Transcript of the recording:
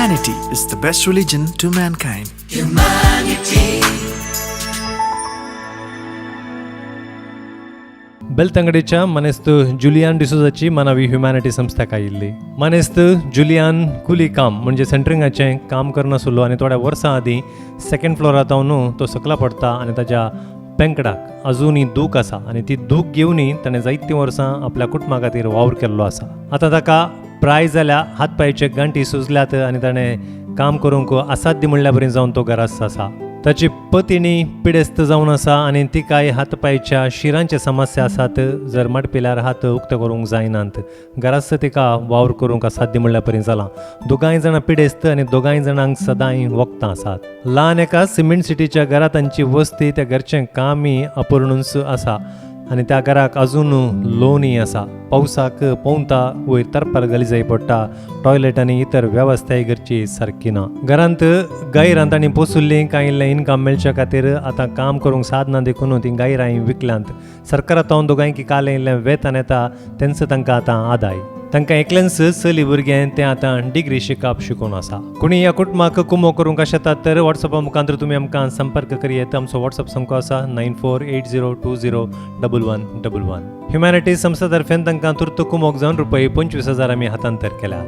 Humanity is the best religion to mankind. ಬೆಳ್ತಂಗಡಿಯ ಮನೆಸ್ತು Julian डिसोजाची मनावी ह्युमॅनिटी संस्था आयिल्ली. मनेस्त जुलियन कुली काम म्हणजे सेंटरिंगाचें काम करनासलो आनी थोड्या वर्सां आदीं सेकंड फ्लोरार न्हू तो सकला पडटा आनी ताच्या पेंकडाक अजुनूय दूख आसा आनी ती दूख घेवनय ताणें जायतीं वर्सां आपल्या कुटुंबा खातीर वावर केल्लो आसा. आतां ताका प्राय जाल्या हात पांयचे गांठी सुजल्यात आनी ताणें काम करूंक असाध्य म्हणल्या परीन जावन तो घरास्त आसा. ताची पत्नी पिडेस्त जावन आसा आनी तिकाय हात पांयच्या शिरांचे समस्या आसात. जर मडपिल्यार हात उक्ते करूंक जायनात. घरास्त तिका वावर करूंक असाध्य म्हणल्या परीन जालां. दोगांय जाणां पिडेस्त आनी दोगांय जाणांक सदांय वखदां आसात. ल्हान एका सिमेंट सिटीच्या घरांत तांची वस्ती त्या घरचें कामय अपूर्णूच आसा आनी त्या घराक अजून लोनय आसा. पावसाक पोवता वयर तरपार घाली जाय पडटा. टॉयलेट आनी इतर वेवस्थाय घरची सारकी ना. घरांत गायरां तांणी पोसुल्लीं कांय इल्लें इन्कम मेळच्या खातीर आतां काम करूंक साधना देखून तीं गायरांय विकल्यांत. सरकारांत दोगांयकी कालें इल्लें वेतन येता तेंच तांकां आतां आदाय. तांकां एकल्यांच चली भुरगें तें आतां डिग्री शिकप शिकून आसा. कोणी ह्या कुटुंबाक कुमो करूंक शकतात तर वॉट्सॅपा मुखांतर तुमी आमकां संपर्क करियेत. आमचो वॉट्सॅप संख्या आसा 9480201111. ह्युमॅनिटी संस्था तर्फेन तांकां तुर्त कुमोक जावन ₹25,000 आमी हस्तांतर केल्या.